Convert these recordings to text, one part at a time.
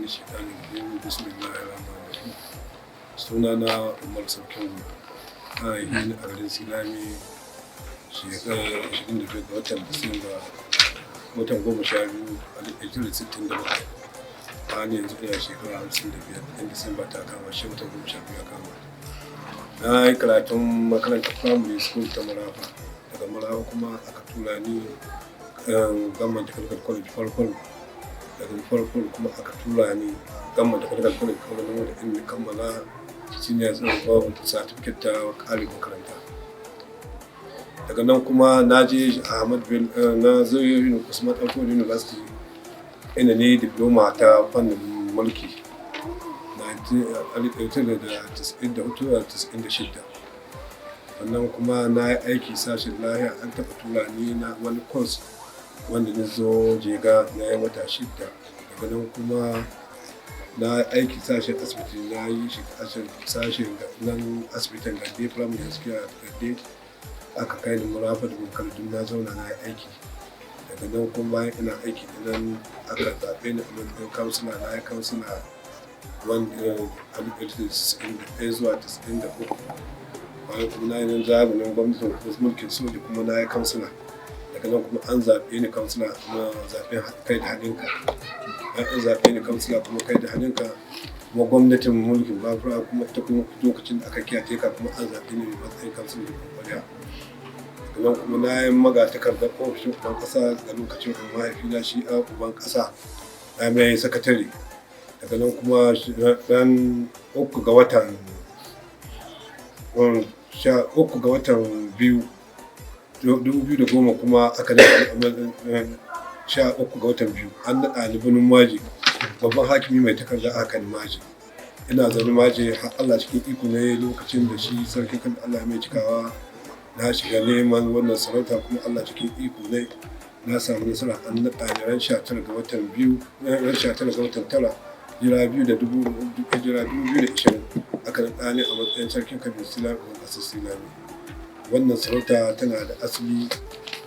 min shaitanir rajim. Bismillahir rahmanir rahim. Sunana Umar Sarkin Guru. An haife ni a garin Silame shekarar 25 ga watan Disamba, watan 12 1967. A ne yanzu ina shekara 55 in Disamba ta kama shi watan 12 ya kama. Na yi karatun makarantar primary school ta Marafa. Daga Marafa kuma aka tura ni Government Technical College Falfal. Daga Falfal kuma aka tura ni Government Technical College Falfal da inda kammala senior certificate ta ƙarin makaranta. Daga nan kuma na je Ahmad Bello na zo Usman Danfodiyo University inda ne diploma ta fannin mulki 1994-96. Sannan kuma na yi aiki sashen lahiya, an taɓa tura ni na wani course wanda na zo Jega na yi wata 6. Daga nan kuma na aiki sashen asibiti, na yi shi sashen nan asibitin Gande Primary Healthcare Gande. Aka kai ni Marafa da makarantun na zauna na yi aiki. Daga nan kuma bayan ina aiki da nan aka zaɓe ni a matsayin kansila. Na yi kansila wanda 1991 zuwa 93. Bayan kuma na yi nan zamanin gwamnatin mulkin soja kuma na yi kansila. Daga nan kuma an zaɓe ni kansila kuma zaɓen kai da haɗinka. An zaɓe ni kansila kuma kai da haɗinka kuma gwamnatin mulkin Bafra kuma ita kuma lokacin da aka kiyaye ka kuma an zaɓe ni matsayin kansila da kwariya. Daga nan kuma na yi magatakardar ofishin uban ƙasa ga lokacin mahaifina shi a uban ƙasa na mai sakatare. Daga nan kuma ran 3 ga watan 2010 kuma aka naɗa 13 ga watan 2 an naɗa ni Birnin Maji babban hakimi mai takarda a kan Maji. Ina zaune Maji har Allah cikin iko ne lokacin da shi sarkin kan Allah mai cikawa na shiga neman wannan sarauta kuma Allah cikin iko ne na samu nasara. An naɗa ni ran 19 ga watan 2 ran 19 ga watan 9 2020 aka naɗa ni a matsayin sarkin Kabir Silame a ƙasar Silame. Wannan sarauta tana da asali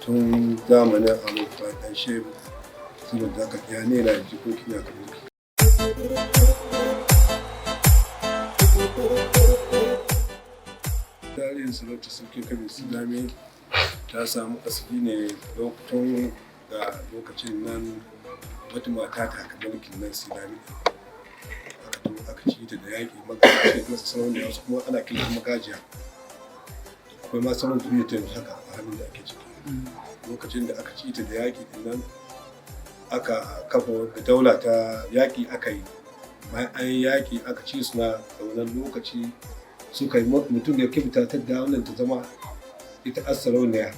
tun zamanin Amurka ɗan Shehu, saboda haka ya ne na jikoki na mulki. Tarihin sarautar sarkin Kabir Silame ta samu asali ne tun da lokacin nan wata mata ta haka mulkin nan Silame. Aka ci ta da yaƙi magajiya masu sauran da wasu kuma ana kiran magajiya. Akwai ma sauran duniya ta yanzu haka a halin da ake ciki. Lokacin da aka ci ta da yaƙi din nan aka kafa wata daula ta yaƙi aka yi. Bayan an yi yaƙi aka ci su na da wannan lokaci suka yi mutum da ya kibta ta da wannan ta zama ita as-sarauniya.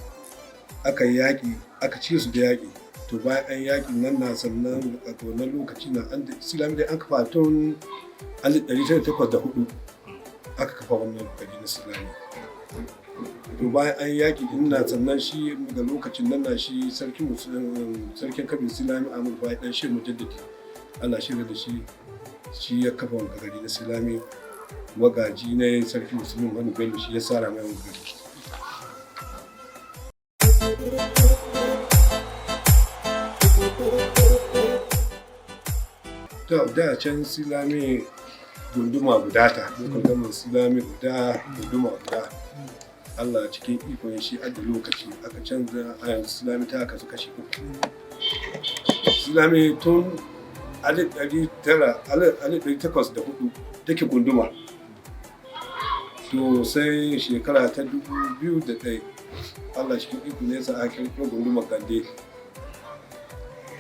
Aka yi yaƙi aka ci su da yaƙi. To bayan an yaƙin nan na sannan a wannan lokaci na an da Silame dai an kafa tun 1904 aka kafa wannan gari na Silame. To bayan an yaƙi din na sannan shi daga lokacin nan na shi sarkin Kabir Silame Ahmad Bai dan Shehu Mujaddadi ana shirya da shi ya kafa wannan gari na Silame. Magaji ne sarkin Musulmi Ahmad Bello shi ya sara mai wannan gari. Da can Silame gunduma guda ta, lokacin gamin Silame guda gunduma guda. Allah cikin ikon shi a da lokaci aka canza a yanzu Silame ta kasu kashi 3. Silame tun 1804 take gunduma. To sai shekara ta 2001 Allah cikin iko ne sa aka kirkiro gundumar Gande.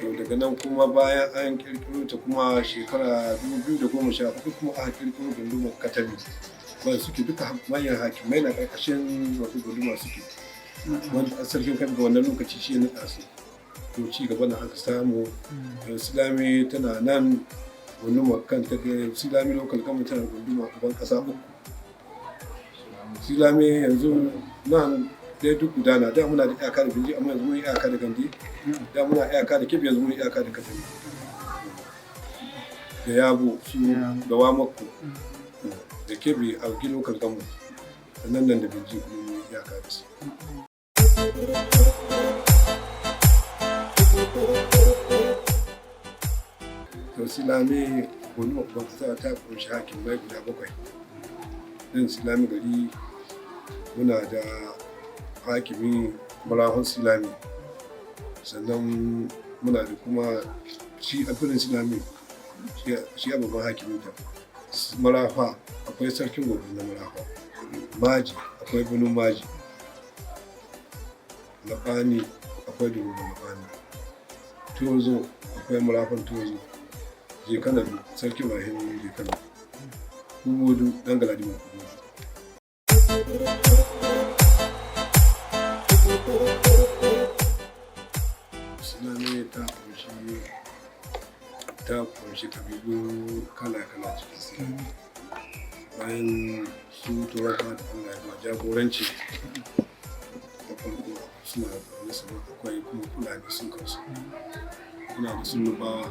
To daga nan kuma bayan an kirkiro ta kuma shekara 2014 kuma aka kirkiro gundumar Katabi. Ba suke duka manyan hakimai na ƙarƙashin wasu gunduma suke. Wanda sarkin kan ga wannan lokaci shi ne naɗa su. To ci gaba na aka samu Silame tana nan gundumar kanta ga Silame local government tana gunduma uban ƙasa 3. Silame yanzu nan dai duk gudana da muna da iyaka da Binji amma yanzu mun yi iyaka da Gande. Da muna iyaka da Kebbi yanzu mun yi iyaka da Katabi. Da Yabo su da Wamako da Kebbi a Gilo Kalgamu da nan da Binji mun yi iyaka da su. To silame gundumar Kwankwasa ta kunshi hakimai guda 7. Nan silame gari muna da hakimi Malahon Silame, sannan muna da kuma shi a birnin Silame shi babban hakimin ta. Marafa akwai sarkin gobe na Marafa, Maji akwai birnin Maji, Laɓani akwai Domin Laɓani, Tozo akwai Marafan Tozo, Jekana sarkin Mahim Jekana, Kubodu ɗan Galadima Kubodu. Silame ta kunshi kabilu kala-kala cikin Silame. Bayan su Turawa da Allah ya jagoranci da farko suna da sama akwai kuma Fulani sun kansu. Muna da Sulubawa,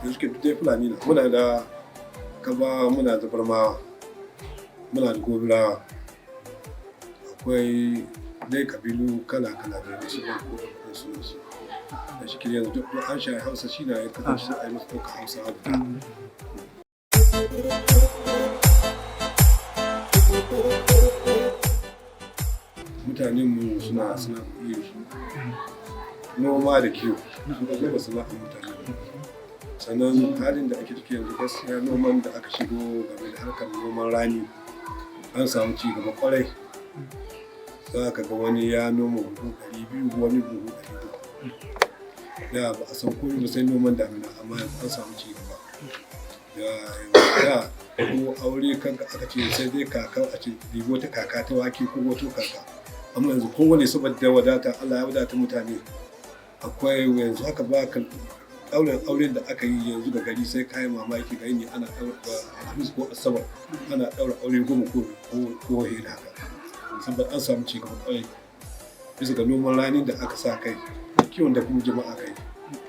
da suke dai Fulani na. Muna da Kaba, muna da Barmawa, muna da Gobirawa. Akwai dai kabilu kala-kala da su ba ko da sunansu. Da shi yanzu duk an shaye Hausa shi na ya kasance a yi masu ɗauka Hausa da mutanenmu suna iya noma da kiwo, suna zuba sana'ar mutane. Sannan halin da ake ciki yanzu gaskiya noman da aka shigo game da harkar noman rani an samu ci gaba kwarai. Za ka ga wani ya noma buhu 200, wani buhu 300. Da ba a san komai ba sai noman damina, amma yanzu an samu ci gaba. Da ko aure kanka aka ce sai dai kaka a ce rigo ta kaka ta wake ko wato kaka. Amma yanzu kowane saboda wadata Allah ya wadata mutane. Akwai yanzu haka ba ka auren da aka yi yanzu da gari sai kayan mamaki gari ne ana ɗaura Alhamis ko Asabar ana ɗaura aure 10 ko da haka. Saboda an samu ci gaba kwarai bisa ga noman rani da aka sa kai, da kiwon da kuma jama'a kai,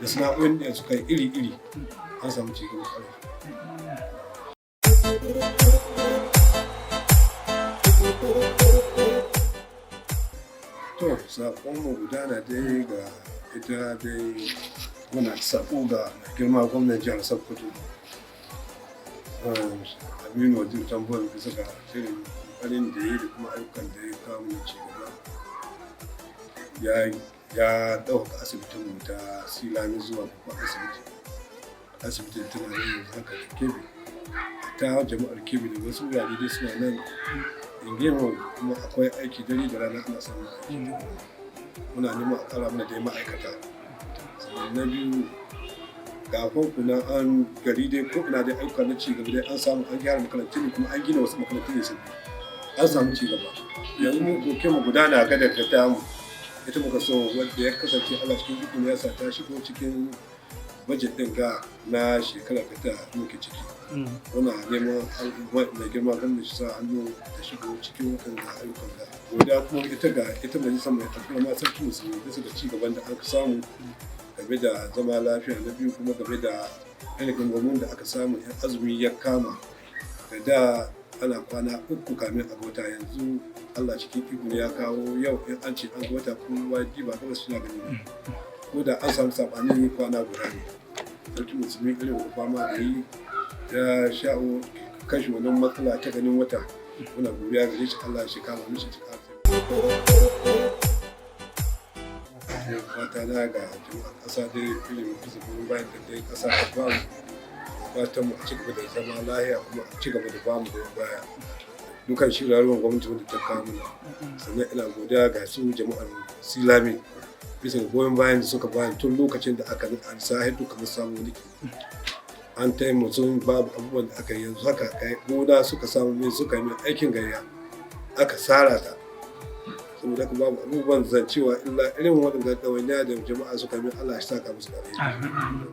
da sana'o'in da suka yi iri-iri an samu ci gaba kwarai. To, saƙonmu gudana dai ga ita dai muna saƙo ga girma gwamnan jihar Sokoto, Aminu Waziri Tambuwal, bisa ga shirin ƙoƙarin da ya yi da kuma ayyukan da ya kawo mu ci gaba. Ya ɗauka asibitin ta Silame zuwa babban asibiti. Asibitin tana nan yanzu haka da Kebbi. Ta jama'ar Kebbi da wasu wurare dai suna nan ingiyar, kuma akwai aiki dare da rana ana samun aiki. Muna neman a ƙara mana dai ma'aikata. Sannan na biyu ga kwankuna an gari dai ko ina dai ayyuka na ci gaba dai an samu, an gyara makarantu ne kuma an gina wasu makarantu ne sabbi. An samu ci gaba. Yanzu mu doke mu gudana gadar da ta mu. Ita muka so wanda ya kasance Allah cikin ikon ya sa ta shigo cikin budget ɗin ga na shekarar da ta muke ciki. Muna neman mai girma gwamnati shi sa hannu ta shigo cikin waɗanda ayyukan da. Godiya kuma ita majalisar mai alfarma sarki musulmi bisa da ci gaban da aka samu game da zama lafiya. Na biyu kuma game da irin gwamnati da aka samu yan azumi ya kama da ana kwana 3 kamin a gota. Yanzu Allah cikin iko ya kawo yau in an ce an gota kuma ba kawai suna gani ko da an samu saɓani kwana guda ne. Sarki musulmi irin fama da yi ya sha'o kashe wannan matsala ta ganin wata. Muna godiya gare shi, Allah shi kama mishi ci ƙarfi. Fata na ga jama'ar ƙasa dai irin bisa goyon bayan da dai ƙasa ta bamu. Fatan mu a ci gaba da zama lahiya kuma a ci gaba da bamu goyon baya. Dukan shirarwar gwamnati wanda ta kawo mana. Sannan ina godiya ga su jama'ar Silame bisa ga goyon bayan da suka bayan tun lokacin da aka an sahar duka mun samu niki. An taimaka sun babu abubuwan da aka yi yanzu haka kai gona suka samu min suka yi aikin gayya aka sara ta. Saboda haka babu abubuwan zancewa illa irin waɗanda ɗawainiya da jama'a suka min Allah shi saka musu da alheri.